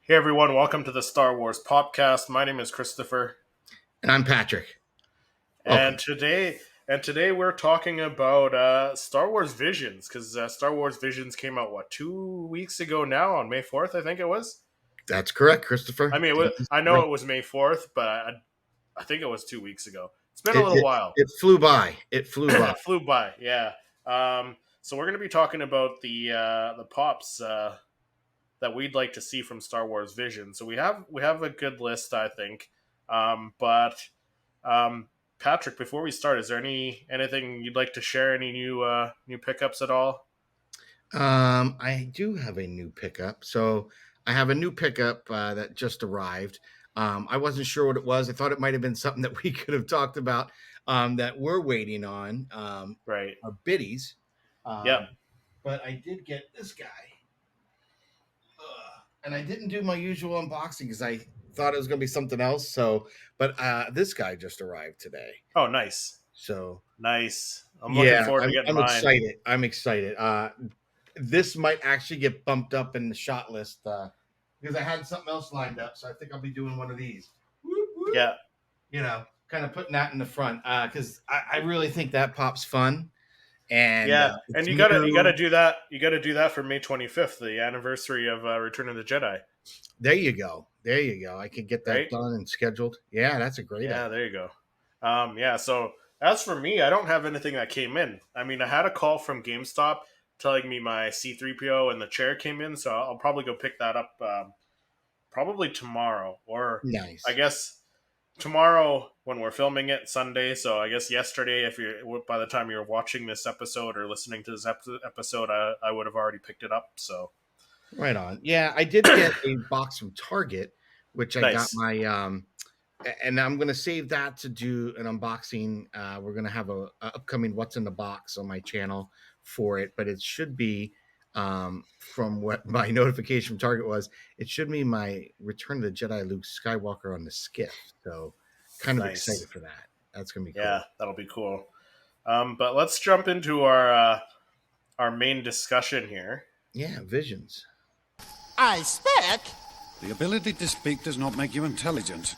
Hey everyone, welcome to the Star Wars Popcast. My name is Christopher, And I'm Patrick. and Welcome. today we're talking about Star Wars Visions because Star Wars Visions came out 2 weeks ago now on May 4th, I think it was. That's correct, Christopher. I mean, That is I know correct. it was May 4th, but I think it was 2 weeks ago. It's been a It, little it, while. it flew by. It flew by. It flew by, yeah. So we're going to be talking about the pops that we'd like to see from Star Wars Vision. So we have a good list, I think. But Patrick, before we start, is there anything you'd like to share? Any new pickups at all? I do have a new pickup. So I have a new pickup that just arrived. I wasn't sure what it was. I thought it might have been something that we could have talked about that we're waiting on, Right. our biddies. Yep. But I did get this guy. And I didn't do my usual unboxing because I thought it was going to be something else. But this guy just arrived today. Oh, nice, So nice. I'm looking yeah, forward to I'm, getting I'm mine. excited. I'm excited. This might actually get bumped up in the shot list because I had something else lined up. So I think I'll be doing one of these. Whoop, whoop. Yeah. Kind of putting that in the front because I really think that pop's fun and Yeah, and it's you gotta new. do that. You gotta do that for May 25th, the anniversary of Return of the Jedi. There you go. There you go. I can get that Right? done and scheduled. Yeah, that's a great idea. Yeah, there you go. Yeah, so as for me, I don't have anything that came in. I mean, I had a call from GameStop telling me my C3PO and the chair came in, so I'll probably go pick that up probably tomorrow, or I Nice. guess tomorrow when we're filming it Sunday. So I guess yesterday, if you're by the time you're watching this episode or listening to this episode, I would have already picked it up. So Right on. Yeah, I did get a box from Target, which I got nice, my and I'm gonna save that to do an unboxing. We're gonna have a upcoming "What's in the Box" on my channel for it, but it should be from what my notification from Target was. It should be my Return of the Jedi Luke Skywalker on the skiff. So, kind of nice. excited for that. That's gonna be Yeah, cool. that'll be cool. But let's jump into our main discussion here. Yeah, visions. I spec. The ability to speak does not make you intelligent.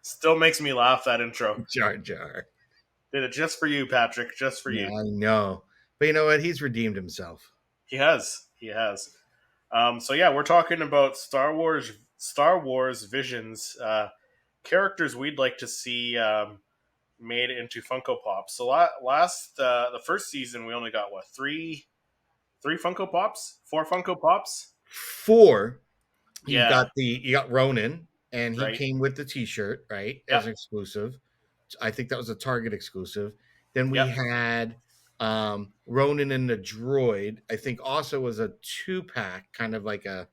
Still makes me laugh, that intro. Jar Jar. Did it just for you, Patrick. Just for Yeah, you. I know, but you know what? He's redeemed himself. He has. He has. So yeah, we're talking about Star Wars Visions, characters we'd like to see made into Funko Pops. So last the first season, we only got three Funko Pops, four Funko Pops. Four, Yeah. you got Ronan, and he Right. came with the T-shirt, right, Yep. as an exclusive. I think that was a Target exclusive. Then we Yep. had Ronan and the Droid. I think also was a 2-pack, kind of like a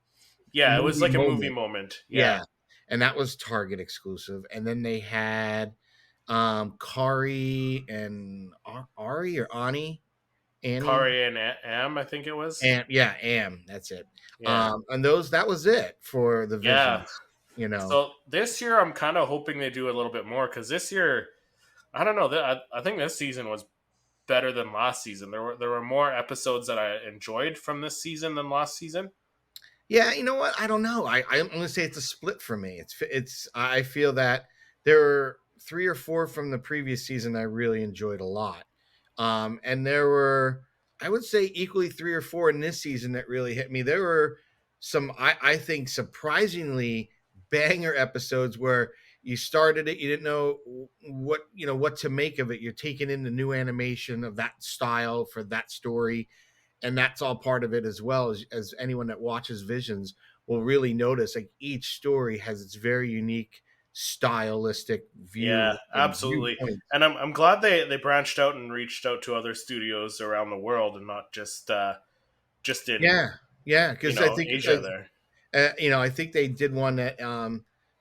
Yeah. It was movie like a movie moment. moment. Yeah. Yeah, and that was Target exclusive. And then they had Kari and Ari or Annie, Kari and Am, I think it was. and yeah, Am. That's it. Yeah. And that was it for the Yeah. visions. You know, So this year, I'm kind of hoping they do a little bit more because this year, I don't know. I think this season was better than last season. There were more episodes that I enjoyed from this season than last season. yeah. You know what? I don't know. I'm going to say it's a split for me. It's. I feel that there were 3 or 4 from the previous season I really enjoyed a lot, and there were, I would say, equally 3 or 4 in this season that really hit me. There were some I think surprisingly banger episodes where you started it, you didn't know what to make of it. You're taking in the new animation of that style for that story, and that's all part of it as well. As anyone that watches Visions will really notice, like each story has its very unique stylistic Yeah, view and absolutely. viewpoint. And I'm glad they branched out and reached out to other studios around the world and not just in Yeah, yeah, because I think Asia there. I think they did one that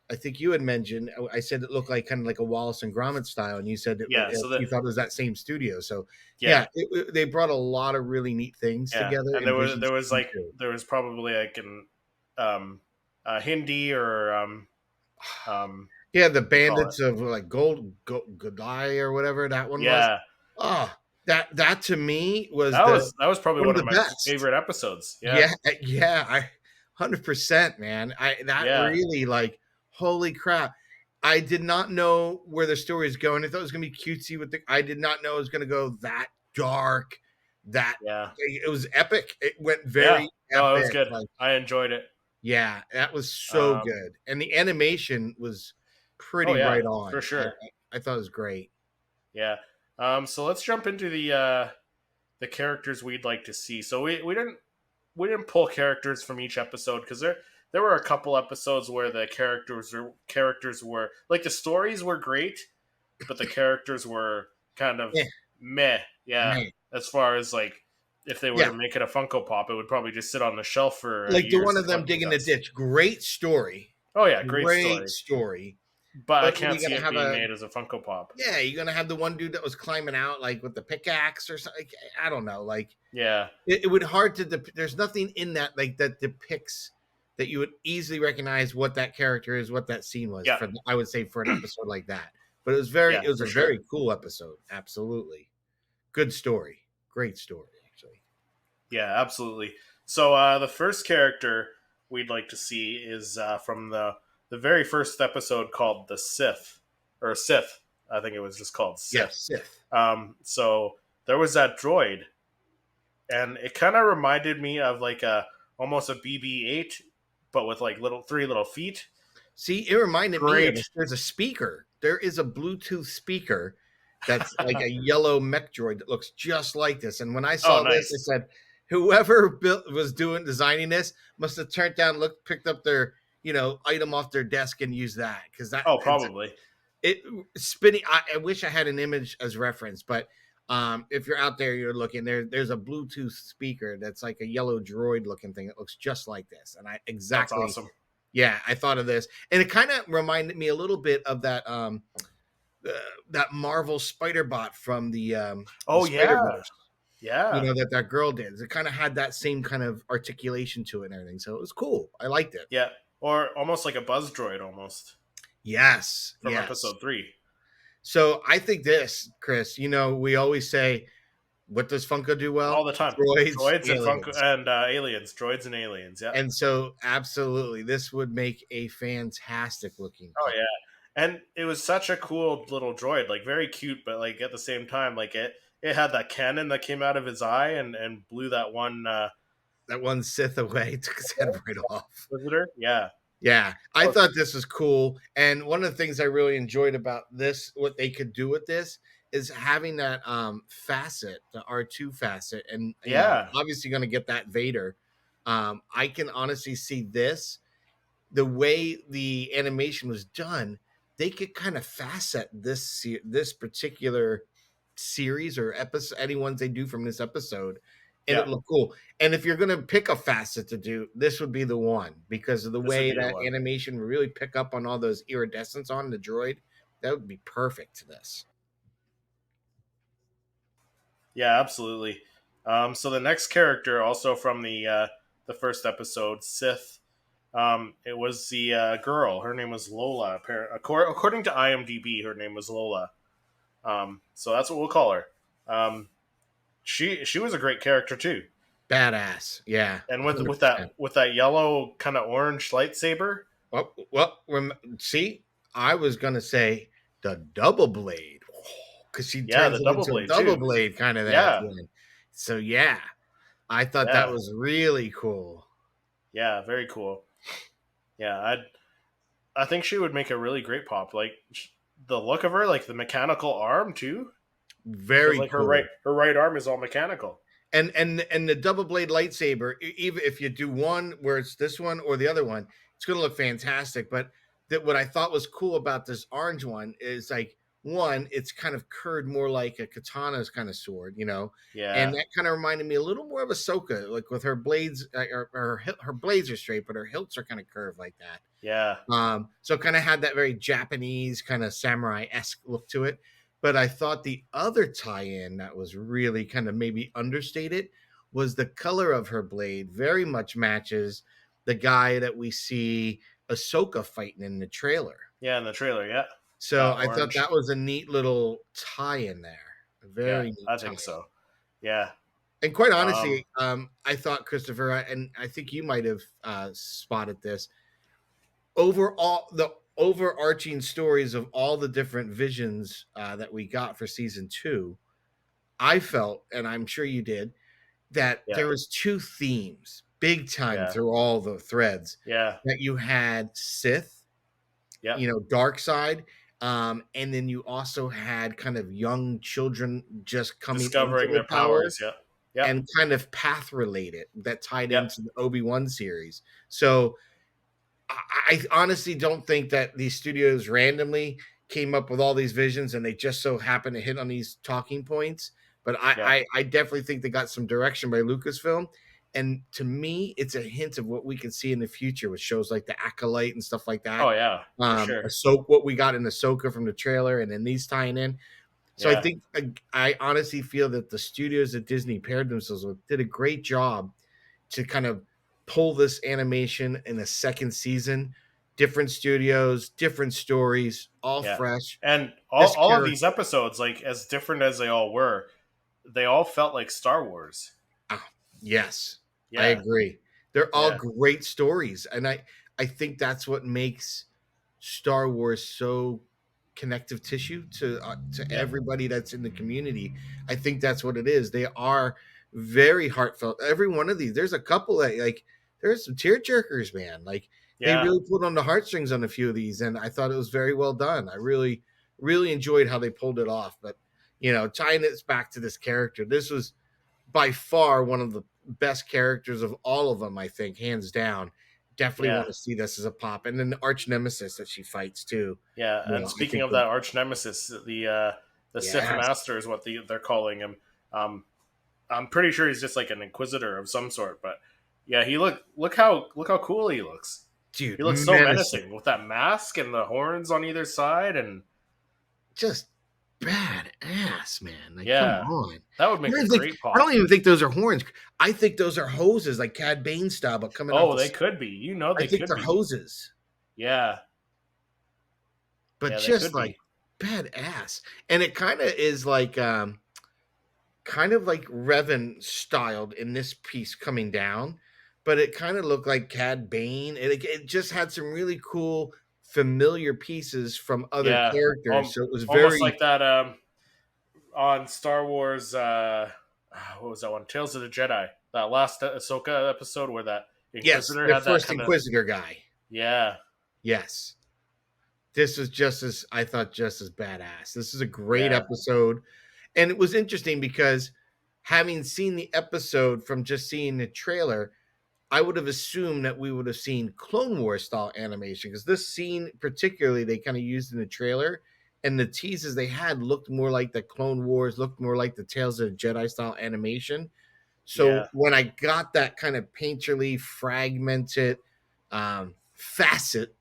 I think you had mentioned. I said it looked like kind of like a Wallace and Gromit style, and you said Yeah. So that you thought it was that same studio. So yeah. yeah, they brought a lot of really neat things Yeah, together and in Vision Season Two. there was probably like an Hindi or Yeah, the what do you call it? Bandits of like Godai or whatever that one was. Yeah, Oh, that to me was the that was probably one of one of the my best. favorite episodes. Yeah, Yeah, yeah. 100%, man. That Yeah, really, like, holy crap. I did not know where the story is going. I thought it was gonna be cutesy with the I did not know it was gonna go that dark, that yeah, it was epic. It went yeah. very No, it was epic. good. Like, I enjoyed it. yeah, that was so Um, good. And the animation was oh pretty yeah, right for on. I sure. I thought it was great. Yeah. So let's jump into the characters we'd like to see. So we didn't pull characters from each episode because there were a couple episodes where the characters were like the stories were great, but the characters were kind of Yeah, meh. Yeah, man. as far as like if they were Yeah, to make it a Funko Pop, it would probably just sit on the shelf for like the years one of them collecting digging the dust. ditch. Great story. Oh yeah, great Great story, story. but I But then can't you see gotta it have being a made as a Funko Pop. yeah, you're gonna have the one dude that was climbing out like with the pickaxe or something. I don't know. Like Yeah, it would hard to. There's nothing in that like that depicts that you would easily recognize what that character is, what that scene was. yeah, For I would say for an episode like that, but yeah, it was for a sure. very cool episode. Absolutely, good story, great story. Actually, Yeah, absolutely. So the first character we'd like to see is from the very first episode called the Sith or Sith. I think it was just called yes, Sith. Sith. So there was that droid, and it kind of reminded me of like a almost a BB-8, but with like three little feet. See, it reminded me of Great. there's a speaker. There is a Bluetooth speaker that's like a yellow mech droid that looks just like this. And when I Oh, saw this, I nice. said, whoever was designing this must have turned down, picked up their item off their desk and used that because Oh, probably. it spinning. I wish I had an image as reference, but if you're out there, you're looking there's a Bluetooth speaker that's like a yellow droid looking thing that looks just like this, and I That's exactly awesome. yeah, I thought of this, and it kind of reminded me a little bit of uh, that Marvel Spider Bot from the Oh Spider yeah, Verse. yeah, That girl did. It kind of had that same kind of articulation to it and everything, so it was cool. I liked it. yeah. Or almost like a buzz droid, almost Yes, from yes. episode 3. So I think this, Chris. We always say, what does Funko do All well? the time. Droids, Droids and Funko aliens. and aliens, droids and aliens. Yeah. And so, absolutely, this would make a fantastic looking Oh pop. yeah. And it was such a cool little droid, like very cute, but like at the same time, like it had that cannon that came out of his eye and blew that one That one Sith away took his head right off. visitor. Yeah. Yeah, I Oh, thought this was cool. And one of the things I really enjoyed about this, what they could do with this, is having that facet, the R2 facet, and yeah. obviously going to get that Vader. I can honestly see this the way the animation was done. They could kind of facet this particular series or episode, any ones they do from this episode, and Yeah. it looked cool. And if you're gonna pick a facet to do, this would be the one because of the This would way be the that one. animation would really pick up on all those iridescence on the droid. That would be perfect to this. Yeah, absolutely. So the next character, also from the first episode, Sith. It was the girl. Her name was Lola. According to IMDb, her name was Lola. So that's what we'll call her. She was a great character too, Badass, yeah, and with 100%. that yellow kind of orange lightsaber. See, I was gonna say the double blade because she Yeah, turns the it double into a blade double too. blade kind of that. Yeah, So yeah, I thought that yeah, was really cool. yeah. Very cool. Yeah, I think she would make a really great pop. Like the look of her, like the mechanical arm too, because Very like cool. her right arm is all mechanical. And the double blade lightsaber, even if you do one where it's this one or the other one, it's going to look fantastic. But what I thought was cool about this orange one is like one, it's kind of curved more like a katana's kind of sword, and Yeah, that kind of reminded me a little more of Ahsoka, like with her blades, her blades are straight, but her hilts are kind of curved like that. yeah, So kind of had that very Japanese kind of samurai-esque look to it. But I thought the other tie-in that was really kind of maybe understated was the color of her blade very much matches the guy that we see Ahsoka fighting in the trailer. yeah. In the trailer, yeah, So I thought orange. that was a neat little tie-in there. A Yeah, very neat I tie. think so. Yeah. And quite Um, honestly, I thought Christopher, and I think you might have spotted this. Overall, the overarching stories of all the different visions that we got for season 2, I felt, and I'm sure you did, that yeah, there was two themes big time yeah, through all the threads. yeah, That you had Sith, yeah. dark side, and then you also had kind of young children just coming into Discovering their their power powers. Yeah, yeah, and kind of path related that tied yeah, into the Obi-Wan series. So I honestly don't think that these studios randomly came up with all these visions and they just so happen to hit on these talking points. But yeah. I definitely think they got some direction by Lucasfilm. And to me, it's a hint of what we can see in the future with shows like The Acolyte and stuff like Oh that. yeah, for sure. Ahsoka, what we got in Ahsoka from the trailer, and then these tying in. So I Yeah, think I honestly feel that the studios that Disney paired themselves with did a great job to kind of pull this animation in a second season. Different studios, different stories, all yeah. fresh. And This all of character, these episodes, like as different as they all were, they all felt like Star Wars. ah, yes, I Yeah, agree. They're all yeah, great stories, and I think that's what makes Star Wars so connective tissue to yeah, everybody that's in the community. I think that's what it is. They are very heartfelt. Every one of these, there's a couple that like there's some tear jerkers, man. Like they yeah, really pulled on the heartstrings on a few of these, and I thought it was very well done. I really enjoyed how they pulled it off. But tying it back to this character, this was by far one of the best characters of all of them. I think hands down. Definitely yeah, want to see this as a pop, and then the arch nemesis that she fights too. yeah. And I speaking think of that arch nemesis, the Sith yes, Master is what they're calling him. Um, I'm pretty sure he's just like an Inquisitor of some sort. But yeah, he look how cool he looks. dude, He looks so menacing, menacing with that mask and the horns on either side, and just badass, man. Like, come yeah, on. that would make a great I pop. don't even think those are horns. I think those are hoses, like Cad Bane style, but coming off Oh, the. they could be. You know, I they think could they're be. hoses, Yeah, but yeah, they just could like be. badass. And it kind of like Revan styled in this piece coming down, but it kind of looked like Cad Bane. And it just had some really cool, familiar pieces from other Yeah, characters. So it was almost very, like that. On Star Wars, what was that one? Tales of the Jedi. That last Ahsoka episode where that yes, Inquisitor the had that first kind of Inquisitor guy. yeah, Yes. This was I thought, just as badass. This is a great yeah, episode. And it was interesting because having seen the episode from just seeing the trailer, I would have assumed that we would have seen Clone Wars style animation because this scene, particularly, they kind of used in the trailer, and the teases they had looked more like the Clone Wars, looked more like the Tales of the Jedi style animation. yeah, So when I got that kind of painterly, fragmented facet,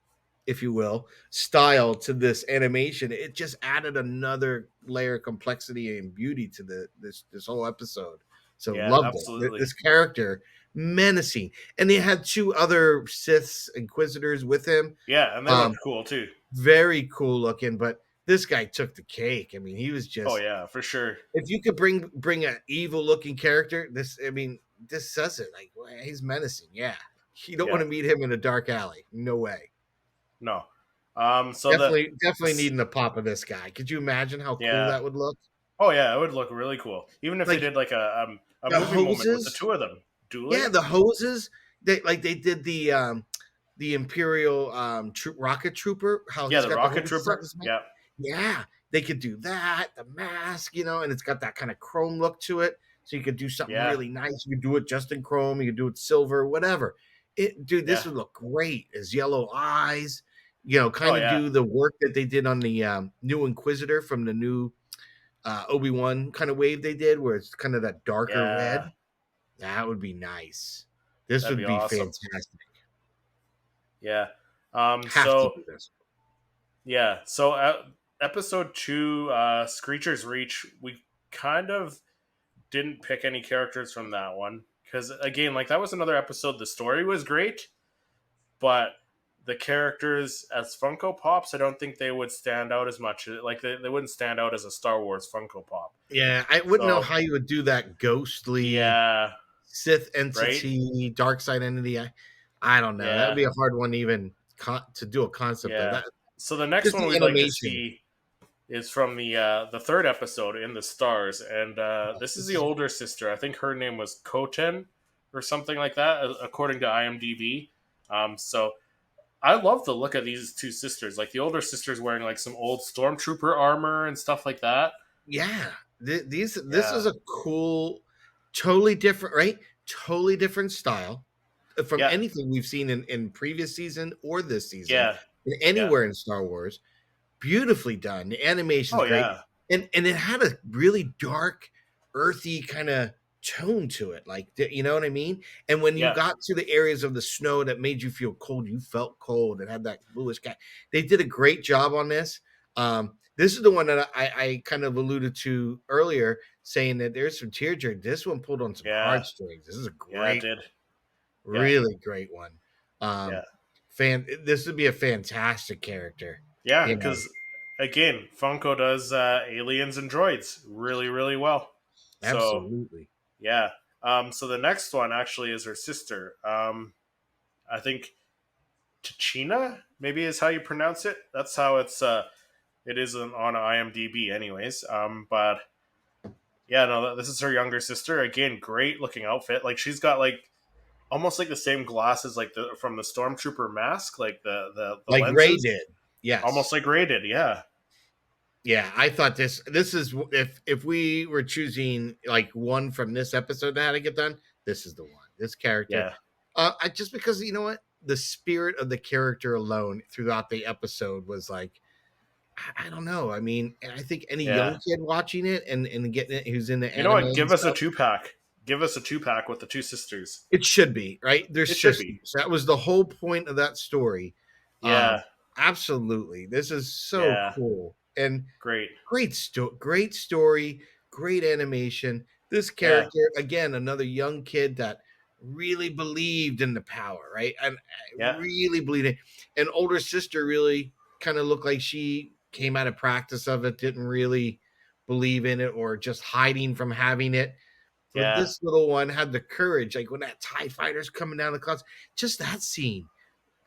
if you will, style to this animation, it just added another layer of complexity and beauty to this whole episode. So yeah, loved it. absolutely. This character menacing, and they had two other Siths Inquisitors with him. Yeah, and they looked Um, cool too. very cool looking, but this guy took the cake. I mean, he was Oh just yeah, for sure. if you could bring an evil looking character, this says it. Like well, he's menacing. Yeah, you don't want Yeah, to meet him in a dark alley. No way. no. Definitely needing a pop of this guy. Could you imagine how cool Yeah. that would look? Oh yeah, it would look really cool. Even if they Like did like a the movie moment with the hoses. two of them Yeah, dueling. the hoses. They did the Imperial rocket trooper. How Yeah, he's the got the rocket hoses on trooper. his neck. Yeah, Yeah, they could do that. The mask, and it's got that kind of chrome look to it. So you could do something yeah, really nice. You could do it just in chrome. You could do it silver, whatever. Dude, this yeah. would look great. His yellow eyes. Oh Kind of yeah, do the work that they did on the new Inquisitor from the new Obi-Wan kind of wave they did, where it's kind of that darker red. yeah. That would be nice. This That'd would be be awesome. fantastic. Yeah. Have to So do this. yeah. So episode two, Screecher's Reach. We kind of didn't pick any characters from that one because again, like that was another episode. The story was great, but the characters as Funko Pops, I don't think they would stand out as much. Like they wouldn't stand out as a Star Wars Funko Pop. Yeah, I wouldn't know So how you would do that ghostly yeah, Sith right. entity, dark side entity. I don't know. That would Yeah, be a hard one even to do a concept of yeah. that. So the next Just one the we'd like to animation. see is from the third episode in the stars, and this is This the is older sister. I think her name was Koten or something like that, according to IMDb. So I love the look of these two sisters. Like the older sister's wearing like some old stormtrooper armor and stuff like that. yeah. This Yeah, is a cool, totally different, right? Totally different style from yeah, anything we've seen in previous season or this season, yeah, yeah. anywhere in Star Wars. Beautifully done. The animation's Oh great, yeah, and it had a really dark, earthy kind of tone to it. Like you know what I mean. And when you yeah, got to the areas of the snow that made you feel cold, you felt cold. It had that bluish sky. They did a great job on this. This is the one that I kind of alluded to earlier, saying that there's some tear jerk. This one pulled on some yeah, heartstrings. This is a yeah. It great, did. Yeah, really great one. yeah, Um, this would be a fantastic character. yeah. You know, Because again, Funko does aliens and droids really, really well. So absolutely. yeah. So the next one actually is her sister. I think Tachina maybe is how you pronounce it. That's how it is on IMDb, anyways. But yeah, no, this is her younger sister. Again, great looking outfit. Like she's got like almost like the same glasses like the from the stormtrooper mask, like the Like Ray lenses, did. almost Yes. like Ray did. Yeah, Yeah, I thought this is if we were choosing like one from this episode that had to get done, this is the one. This character. yeah, I just because you know what? The spirit of the character alone throughout the episode was like I don't know. I mean, and I think any young yeah. kid watching it and getting it who's in the You know anime what? and Give us a stuff, 2 pack. Give us a 2 pack with the two sisters. it should be, right? They're It should be. sisters. That was the whole point of that story. Yeah, Absolutely. This is so yeah. cool. And Great. great story, great animation. This Yeah, character, again, another young kid that really believed in the power, right? And yeah, really believed it. And older sister really kind of looked like she came out of practice of it, didn't really believe in it or just hiding from having it. But yeah, this little one had the courage, like when that TIE fighter's coming down the clouds, just that scene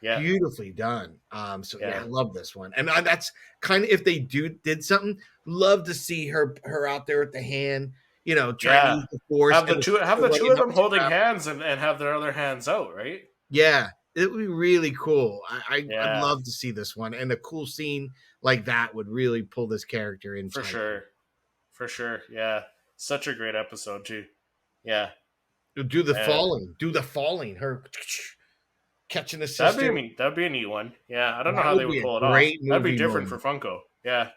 yeah, beautifully done. So yeah, yeah, I love this one, and that's kind of if they did something, love to see her out there with the hand, trying to yeah. use the force and Have the two running of up them to holding grab. hands and have their other hands out, right? Yeah, it would be really cool. I'd Yeah, love to see this one, and a cool scene like that would really pull this character in for tight. sure. For sure. Yeah. Such a great episode too. Yeah. Uh, Do the falling, her catching the that'd be sister. that'd be a neat one. Yeah. I don't know That how they would would be a pull it off. great That'd be movie different for moment. Funko. Yeah.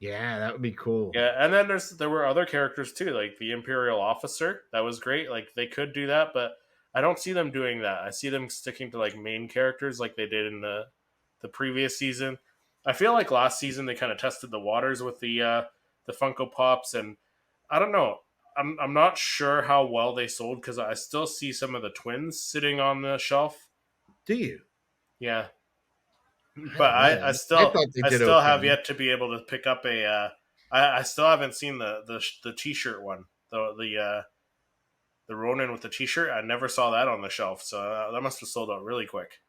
Yeah, that would be cool. Yeah. And then there were other characters too, like the Imperial officer. That was great. Like they could do that, but I don't see them doing that. I see them sticking to like main characters like they did in the previous season. I feel like last season they kind of tested the waters with the Funko Pops, and I don't know. I'm not sure how well they sold because I still see some of the twins sitting on the shelf. Do you? Yeah, I but don't know. I thought they I did still have okay. yet to be able to pick up a. I still haven't seen the T-shirt one, the Ronin with the T-shirt. I never saw that on the shelf, so that must have sold out really quick.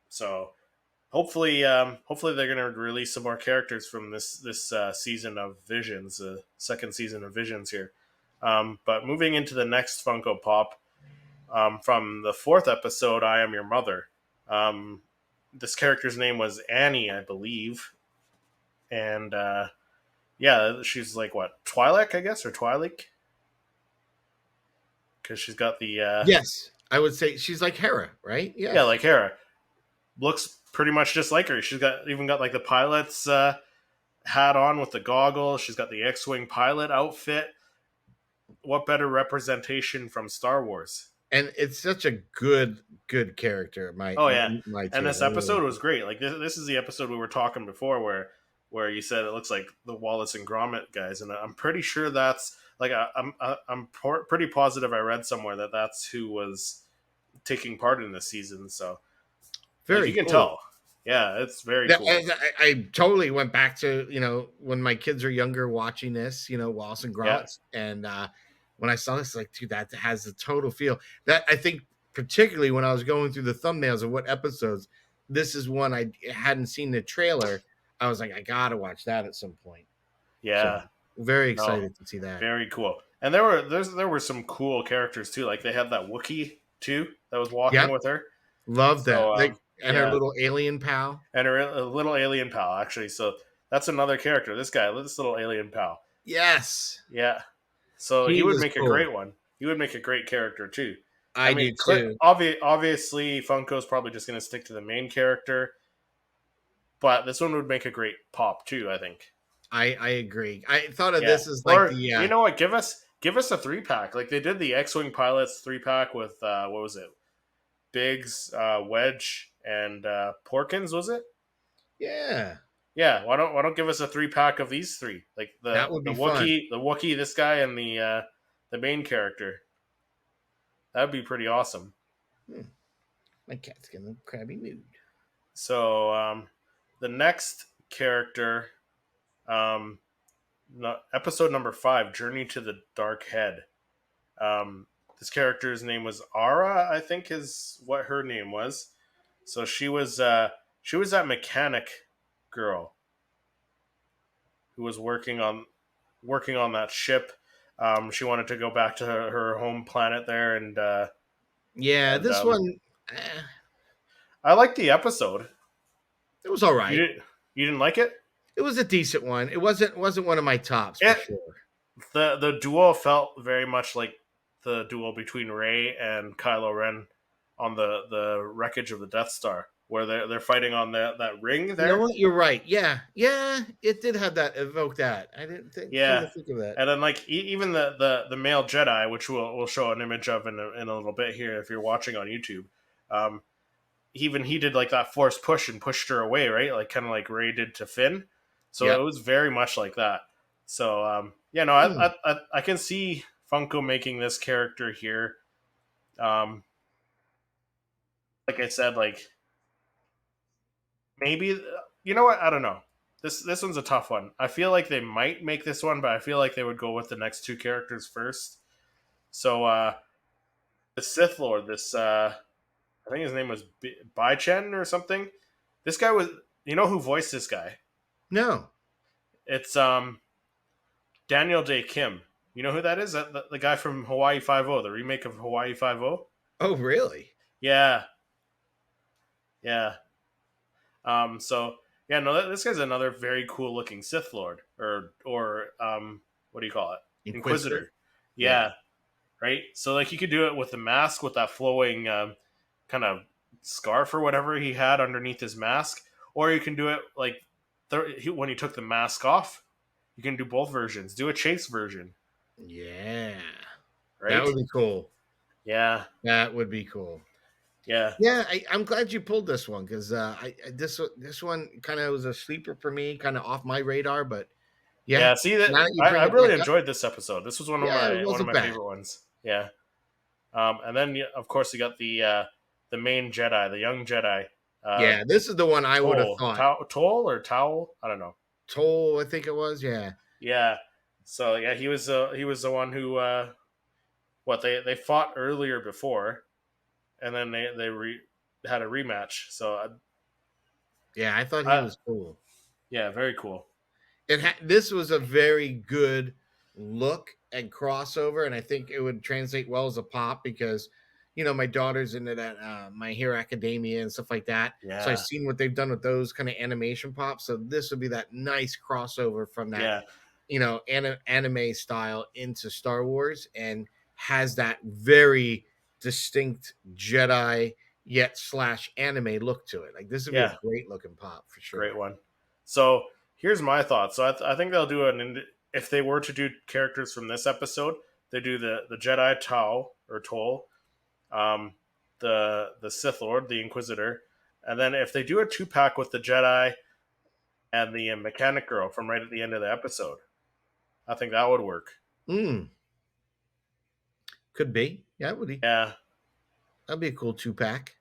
So hopefully they're going to release some more characters from this season of Visions, the second season of Visions here. But moving into the next Funko Pop, from the fourth episode, I Am Your Mother. This character's name was Annie, I believe, and yeah, she's like what, Twi'lek, I guess, or Twi'lek, because she's got the Yes, I would say she's like Hera, right? yeah, Yes. like Hera, looks pretty much just like her. She's got like the pilot's hat on with the goggles. She's got the X-wing pilot outfit. What better representation from Star Wars? And it's such a good character. Oh yeah, My and too. this episode was great. Like this is the episode we were talking before, where you said it looks like the Wallace and Gromit guys, and I'm pretty sure that's like pretty positive I read somewhere that that's who was taking part in this season. So Like Very you can cool. tell. Yeah, it's very That cool. I totally went back to, when my kids are younger watching this, Wallace and Yeah, Gromit, and when I saw this, like, dude, that has the total feel. That I think, particularly when I was going through the thumbnails of what episodes, this is one I hadn't seen the trailer. I was like, I gotta watch that at some point. So yeah. very No, excited to see that. very cool. And there were some cool characters too. Like they had that Wookiee too that was walking Yep, with her. love that. So Like, and her yeah, little alien pal. and her a little alien pal actually. So that's another character. This little alien pal. Yes, Yeah. So he he would was make a cool. great one. He would make a great character too. I I mean, do too. obviously Funko's probably just going to stick to the main character, but this one would make a great pop too. I think. I agree. I thought of Yeah. this as like Or the you know what? Give us a 3-pack. Like they did the X-wing pilots 3-pack with what was it? Biggs, Wedge, and Porkins. Was it? yeah, Yeah. Why don't give us a 3-pack of these three? Like that would be fun. The Wookiee, this guy, and the main character. That'd be pretty awesome. Hmm. My cat's getting a crabby mood. So the next character, um, episode number 5, Journey to the Dark Head. This character's name was Ara, I think is what her name was. So she was that mechanic girl who was working on that ship. She wanted to go back to her home planet there, Yeah, and this one, eh, I liked the episode. it was all You right. you didn't like it? It was a decent one. It wasn't one of my tops for It sure. the duel felt very much like the duel between Rey and Kylo Ren on the wreckage of the Death Star, where they're fighting on that ring You know there. what? You're right. Yeah, yeah, it did have that evoke that. I didn't come Yeah, to think of that. and then like even the male Jedi, which we'll show an image of in a little bit here if you're watching on YouTube. Um, Even he did like that forced push and pushed her away, right? Like kind of like Rey did to Finn. So Yeah. it was very much like that. So yeah, no, Hmm. I can see Funko making this character here. Like I said, like maybe you know what? I don't know. This one's a tough one. I feel like they might make this one, but I feel like they would go with the next two characters first. So the Sith Lord, this I think his name was Bai Chen or something. This guy was, you know who voiced this guy? No. It's Daniel Day Kim. You know who that is? The guy from Hawaii Five O, the remake of Hawaii Five O. Oh, really? Yeah, yeah. So yeah, no, this guy's another very cool looking Sith Lord, or what do you call it? Inquisitor. Inquisitor. Yeah. Yeah, right. So like you could do it with the mask with that flowing kind of scarf or whatever he had underneath his mask, or you can do it like when he took the mask off. You can do both versions. Do a chase version, Yeah. That right? would be cool. Yeah, That would be cool. yeah, Yeah, I'm glad you pulled this one because this one kind of was a sleeper for me, kind of off my radar. But yeah, yeah. See that now that you I bring it really back up, enjoyed this episode. This was yeah, it one of wasn't my bad. favorite ones. Yeah. And then of course you got the main Jedi, the young Jedi, uh, Yeah, this is the one I would have thought. Toll or Towel. I don't know. Toll, I think it was. Yeah, Yeah. So yeah, he was the one who what they fought earlier before, and then had a rematch. So yeah, I thought he I was cool. yeah, very cool. This was a very good look and crossover, and I think it would translate well as a pop because my daughter's into that My Hero Academia and stuff like that. So I've Yeah, seen what they've done with those kind of animation pops. So this would be that nice crossover from that yeah, anime style into Star Wars, and has that very distinct Jedi yet slash anime look to it. Like this would be a yeah. great looking pop for Great sure. one. So here's my thoughts. So I think they'll do if they were to do characters from this episode, they do the Jedi Tau or Toll, um, the Sith Lord, the Inquisitor, and then if they do a 2-pack with the Jedi and the mechanic girl from right at the end of the episode, I think that would work. Mm, could be. Yeah, would be. Yeah, That'd be a cool 2-pack.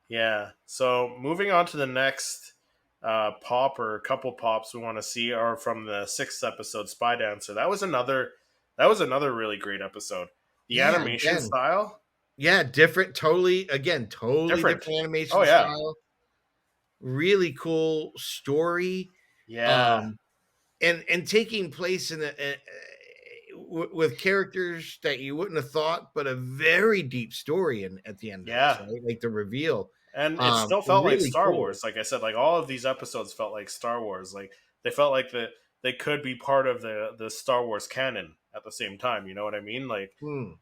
Yeah. So moving on to the next pop or couple pops we want to see are from the sixth episode, Spy Dancer. That was another really great episode. The Yeah, animation again, style, yeah, different, totally different. different Oh animation yeah. style. Really cool story. Yeah. Um, and taking place in with characters that you wouldn't have thought, but a very deep story in at the end of this, Yeah. right? Like the reveal. And it still felt like Really Star cool. Wars. Like I said, like all of these episodes felt like Star Wars. Like they felt like they could be part of the Star Wars canon at the same time. You know what I mean? Like Hmm.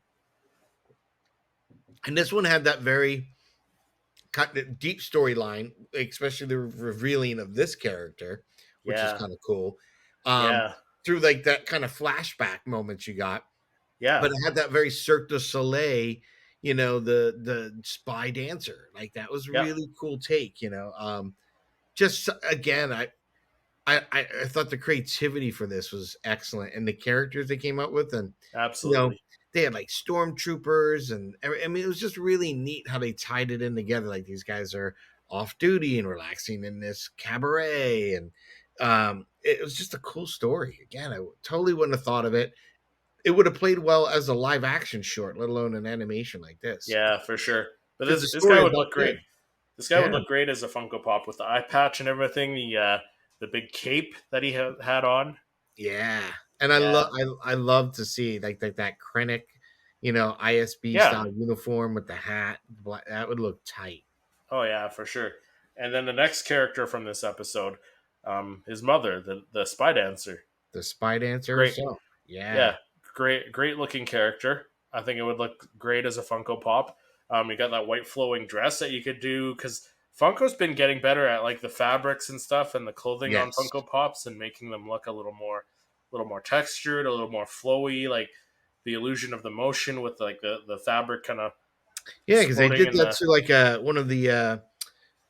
And this one had that very kind of deep storyline, especially the revealing of this character, which is yeah, kind of cool. Um, yeah, through like that kind of flashback moments you got, yeah, but it had that very Cirque du Soleil, the spy dancer. Like that was yeah. really cool take. Just again, I thought the creativity for this was excellent, and the characters they came up with, and you know, Absolutely. they had like stormtroopers, and I mean, it was just really neat how they tied it in together. Like these guys are off duty and relaxing in this cabaret, and it was just a cool story. Again, I totally wouldn't have thought of it. It would have played well as a live action short, let alone an animation like this, Yeah, for sure. But because this the this guy story is would that look great. good. This guy would Yeah. look great as a Funko Pop with the eye patch and everything. The big cape that he had on. Yeah, and Yeah, I love to see like that Krennic, ISB yeah. style uniform with the hat. That would look tight. Oh yeah, for sure. And then the next character from this episode, his mother, the spy dancer. The spy dancer Great. herself. Yeah. Yeah, great looking character. I think it would look great as a Funko Pop. You got that white flowing dress that you could do because Funko's been getting better at like the fabrics and stuff and the clothing on Yes. Funko Pops and making them look a little more textured, a little more flowy, like the illusion of the motion with like the fabric kind of Yeah, because they sporting did in that the to like one of the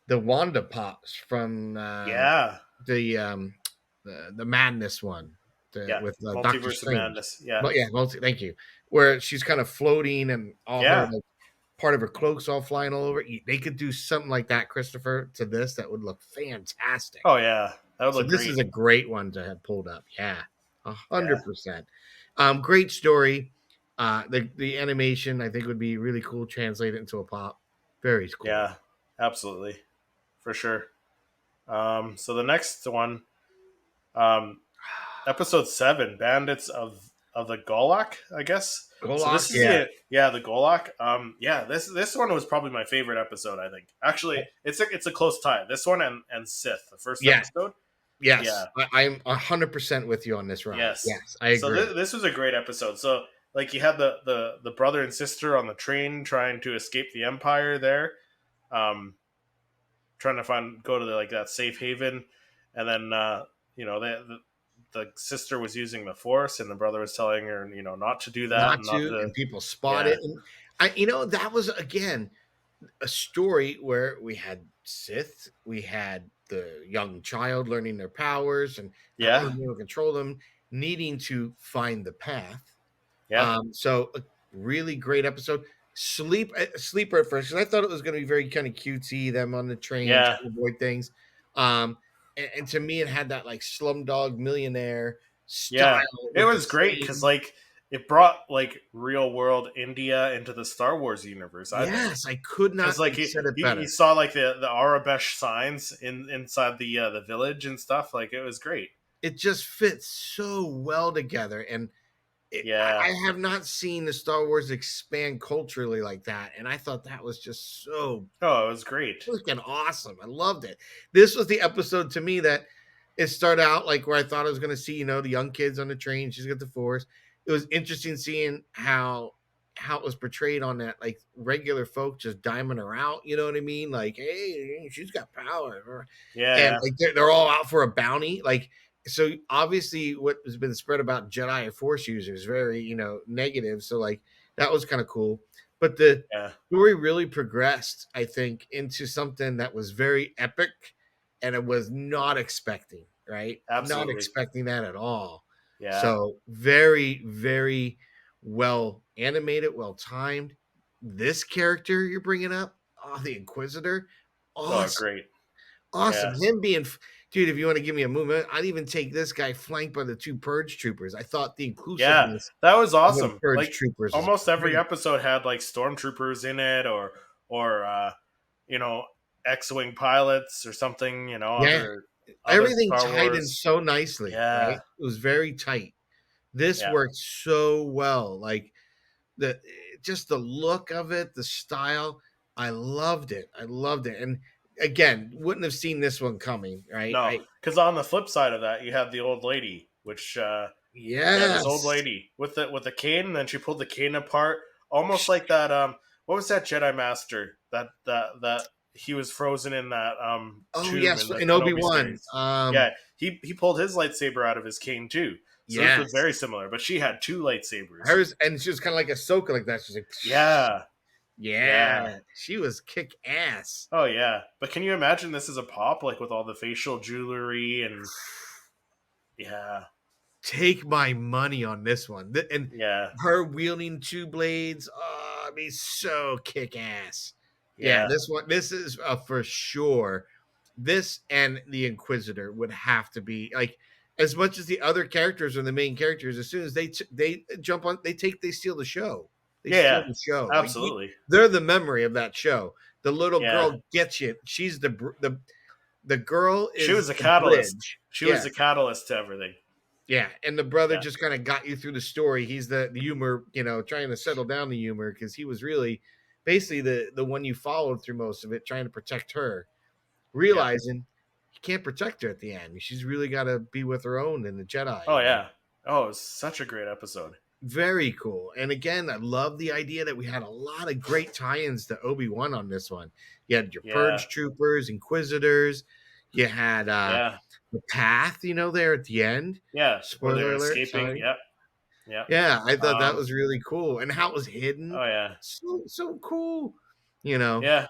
Wanda pops from yeah the the Madness one, yeah with Doctor multiverse of Strange. madness yeah But yeah, thank you. Where she's kind of floating and all her yeah like part of her cloak's all flying all over. They could do something like that, Christopher, to this that would look fantastic. oh yeah that would So look this great is a great one to have pulled up. Yeah, yeah 100%. Great story. The animation I think would be really cool. Translate it into a pop. Very cool. yeah absolutely for sure. So the next one, um, episode 7, Bandits of the Golak, I guess. So Golok, this is yeah, the Golak. Yeah, this one was probably my favorite episode. I think actually it's a close tie. This one and Sith, the first yeah, episode. yes. Yeah, I'm 100% with you on this ride. yes. Yes, I So agree. this was a great episode. So like you had the brother and sister on the train trying to escape the Empire there. Um, trying to go to like that safe haven, and then the sister was using the force, and the brother was telling her not to do that Not and not to, to and people spot yeah it, and that was again a story where we had Sith, we had the young child learning their powers and not yeah really being able to control them, needing to find the path. yeah So a really great episode. Sleeper at first, 'cause I thought it was going to be very kind of cutesy, them on the train yeah trying to avoid things. And to me, it had that like Slumdog Millionaire yeah style it with the was great because same. like it brought like real world India into the Star Wars universe, I think. Yes, I could not Because like have said it you better. saw like the Arabesh signs inside the village and stuff, like it was great. It just fits so well together, and Yeah, I have not seen the Star Wars expand culturally like that, and I thought that was just so oh it was great. freaking awesome. I loved it. This was the episode to me that it started out like where I thought I was going to see, the young kids on the train. She's got the Force. It was interesting seeing how it was portrayed on that like regular folk just diming her out. You know what I mean? Like, hey, she's got power, Yeah, and yeah, like they're all out for a bounty. Like, so obviously what has been spread about Jedi and Force users very negative. So like that was kind of cool, but the yeah, story really progressed, I think, into something that was very epic, and it was not expecting, right? Not absolutely. expecting that at all. Yeah, So very, very well animated, well timed. This character you're bringing up, Oh, the Inquisitor, Oh, awesome, great. awesome. Yeah. Him being, dude. If you want to give me a movement, I'd even take this guy flanked by the two Purge Troopers. I thought the Yeah, inclusiveness that was of the awesome. Purge Like Troopers is almost every great. episode had like stormtroopers in it, or you know, X-wing pilots or something. You know, Yeah, other everything Star tied in Wars. so nicely, right? Yeah, It was very tight. This yeah, worked so well. Like the just the look of it, the style. I loved it. I loved it. And again, wouldn't have seen this one coming, right? no, because on the flip side of that, you had the old lady, which yeah, this old Yes. lady with the cane, and then she pulled the cane apart, almost like that. What was that Jedi Master that he was frozen in that Oh tomb yes, in the in Kenobi Obi-Wan. series? Yeah, he pulled his lightsaber out of his cane too. So this was very Yes. similar, but she had two lightsabers. Hers, and she was kind of like Ahsoka, like that. She's like, Yeah, yeah. yeah, she was kick ass. Oh yeah. But can you imagine this as a pop, like with all the facial jewelry and yeah, Take my money on this one. And yeah, her wielding two blades, oh, I mean, so kick ass. Yeah, yeah, this is for sure. This and the Inquisitor would have to be like, as much as the other characters are the main characters. As soon as they jump on, they steal the show. They yeah, steal yeah. the show. Like Absolutely. they're the memory of that show. The little Yeah. girl gets you. She's the girl She was is a the catalyst. bridge. She was Yeah, the catalyst to everything. yeah, and the brother Yeah. just kind of got you through the story. He's the humor, trying to settle down the humor because he was really basically the one you followed through most of it, trying to protect her, Yeah. realizing he can't protect her at the end. She's really got to be with her own in the Jedi. Oh yeah. Oh, it was such a great episode. Very cool. And again, I love the idea that we had a lot of great tie-ins to Obi-Wan on this one. You had your Yeah. Purge Troopers, Inquisitors. You had Yeah. the Path, there at the end. Yeah. Where Spoiler they're alert. escaping. Sorry. Yep. Yep. Yeah, I thought that Um. was really cool, and how it was hidden, Oh yeah. so cool, you know. Yeah.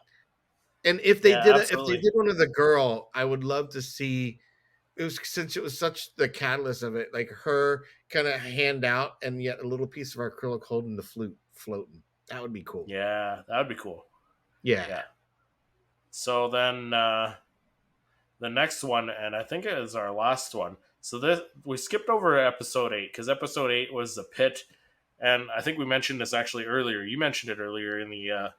And Yeah. if they Absolutely. did one of the girl, I would love to see. It was since it was such the catalyst of it, like her kind of hand out, and yet a little piece of acrylic holding the flute floating. That would be cool. Yeah. That would be cool. Yeah, Yeah. So then the next one, and I think it is our last one. So this we skipped over episode 8 because episode 8 was the pit, and I think we mentioned this actually earlier. You mentioned it earlier in the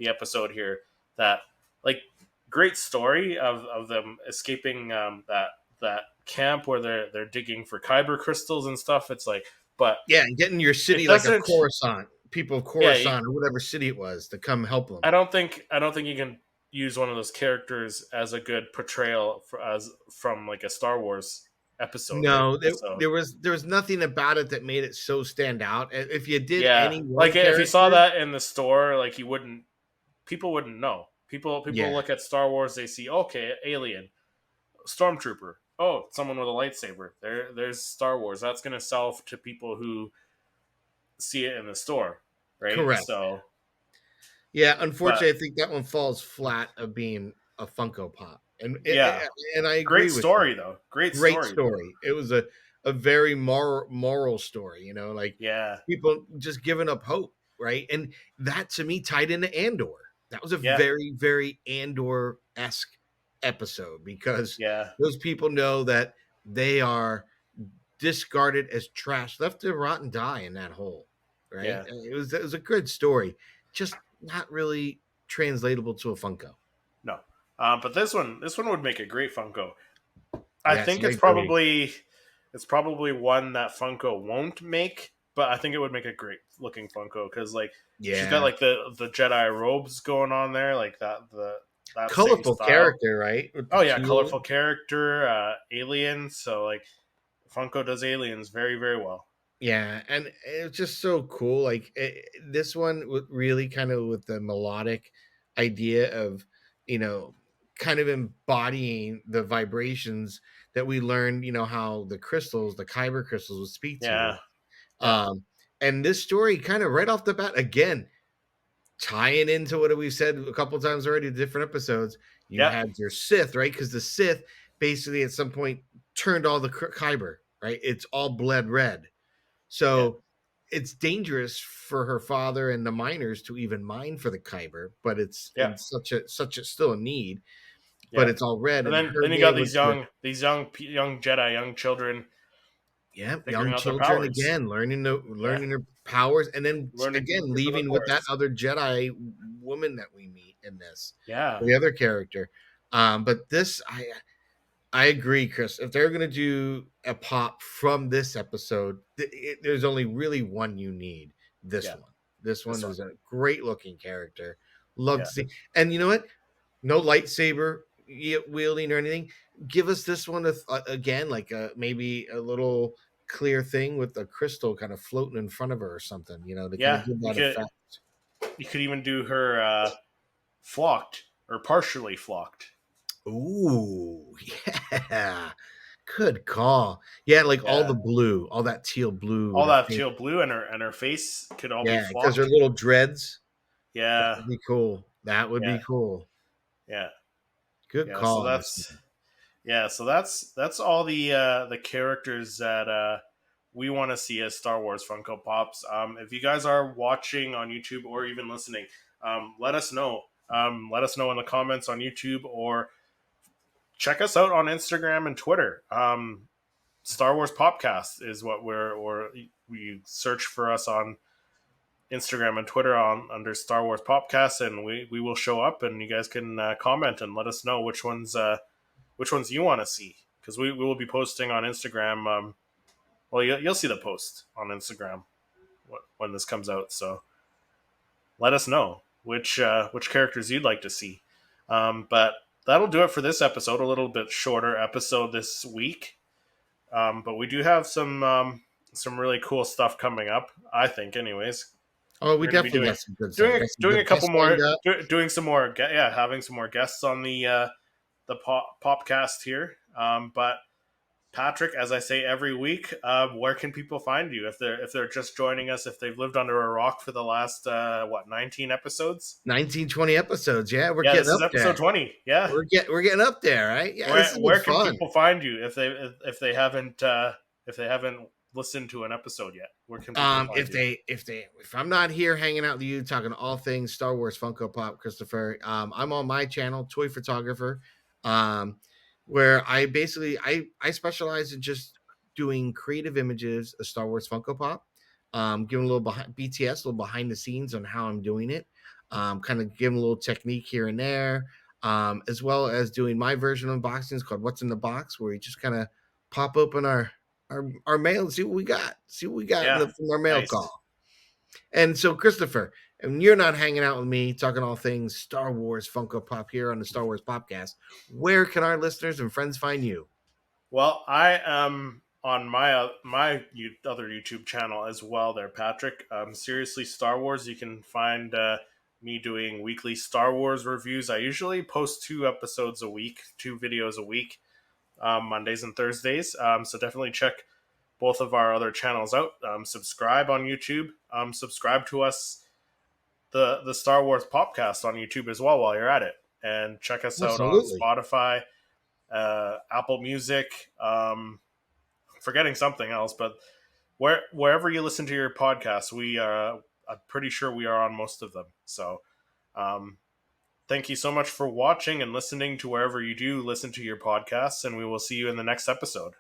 episode here that like great story of them escaping that camp where they're digging for kyber crystals and stuff. It's like, but yeah, and getting your city it like a doesn't. Coruscant, people of Yeah, Coruscant or whatever city it was to come help them. I don't think you can use one of those characters as a good portrayal as from like a Star Wars episode, right? No, So there was nothing about it that made it so stand out. If you did yeah, any one like if you saw character, that in the store, like you wouldn't, people wouldn't know. People yeah, look at Star Wars, they see okay, alien, stormtrooper. Oh, someone with a lightsaber. There's Star Wars. That's gonna sell to people who see it in the store, right? correct. So, Yeah, but unfortunately, I think that one falls flat of being a Funko Pop, yeah, and I agree great with you. story though. Great Great story. story. It was a very moral story. Like Yeah, people just giving up hope, right? And that to me tied into Andor. That was a yeah, very very Andor esque episode because yeah, those people know that they are discarded as trash, left to rot and die in that hole, right? yeah. It was a good story, just not really translatable to a Funko. No, but this one would make a great Funko. I Yes, think I agree. it's probably one that Funko won't make, but I think it would make a great looking Funko because like she's got Yeah, like the Jedi robes going on there, like that same colorful style. character, right? With the Oh yeah, teal. colorful character, aliens. So like Funko does aliens very very well. Yeah, and it's just so cool. Like this one, really kind of with the melodic idea of, you know, kind of embodying the vibrations that we learned. How the crystals, the kyber crystals, would speak to you. Yeah, yeah, Um, and this story, kind of right off the bat, again tying into what we've said a couple times already, different episodes. You yeah, had your Sith, right? Because the Sith basically at some point turned all the kyber, right? It's all blood red. yeah, So it's dangerous for her father and the miners to even mine for the kyber, but it's Yeah, in such a still a need. But yeah. it's all red, And and then her you being got able to, young Jedi, young children yeah, figuring young out their children powers. again, Yeah, learning their powers, and then learning again secrets of the leaving with that Force. other Jedi woman that we meet in this, Yeah, the other character. But this, I agree, Chris. If they're gonna do a pop from this episode, there's only really one you need. This yeah. one. This This one one. is a great looking character. Love Yeah, to see. And you know what? No lightsaber wielding or anything. Give us this one again, like maybe a little clear thing with a crystal kind of floating in front of her or something. You know, to kind of yeah. give that effect. You could even do her flocked or partially flocked. Ooh, yeah. Good call. Yeah, like all Yeah, the blue, all that teal blue all with her that face. teal blue and her face could all be Yeah, because her flocked. little dreads. That Yeah, would be cool. That would yeah, be cool. yeah, Good yeah. So call on this that's one. yeah. So that's all the characters that we want to see as Star Wars Funko Pops. If you guys are watching on YouTube or even listening, let us know. Let us know in the comments on YouTube or check us out on Instagram and Twitter. Star Wars Popcast is what or we search for us on Instagram and Twitter on under Star Wars Popcast, and we will show up, and you guys can comment and let us know which ones you want to see, because we will be posting on Instagram. Well, you'll see the post on Instagram when this comes out, so let us know which characters you'd like to see. But that'll do it for this episode. A little bit shorter episode this week. But we do have some really cool stuff coming up. I think, anyways, Oh, we we're going to be definitely got some good stuff. Got some doing a good couple guests lined more, up. doing some more, yeah, having some more guests on the popcast here. But Patrick, as I say every week, where can people find you if they're just joining us? If they've lived under a rock for the last 19 episodes? 19, 20 episodes. Yeah, we're Yeah, getting this is up episode there. 20. Yeah, We're getting up there, right? Yeah, this has been where can fun. people find you if they haven't listened to an episode yet? Where can people find you? If I'm not here hanging out with you talking all things Star Wars Funko Pop, Christopher, I'm on my channel, Toy Photographer, um, where I specialize in just doing creative images of Star Wars Funko Pop, giving a little behind BTS, a little behind the scenes on how I'm doing it, kind of giving a little technique here and there, as well as doing my version of unboxings called What's in the Box, where we just kind of pop open our mail and see what we got. See what we got Yeah, from our mail nice. call. And so, Christopher, and you're not hanging out with me talking all things Star Wars Funko Pop here on the Star Wars Popcast. Where can our listeners and friends find you? Well, I am on my other YouTube channel as well. There, Patrick. Seriously, Star Wars. You can find me doing weekly Star Wars reviews. I usually post 2 episodes a week, 2 videos a week, Mondays and Thursdays. So definitely check both of our other channels out. Subscribe on YouTube. Subscribe to us, the Star Wars Popcast on YouTube as well while you're at it, and check us out on Absolutely. Spotify, Apple Music. Forgetting something else, but wherever you listen to your podcasts, I'm pretty sure we are on most of them. So, um, thank you so much for watching and listening to wherever you do listen to your podcasts, and we will see you in the next episode.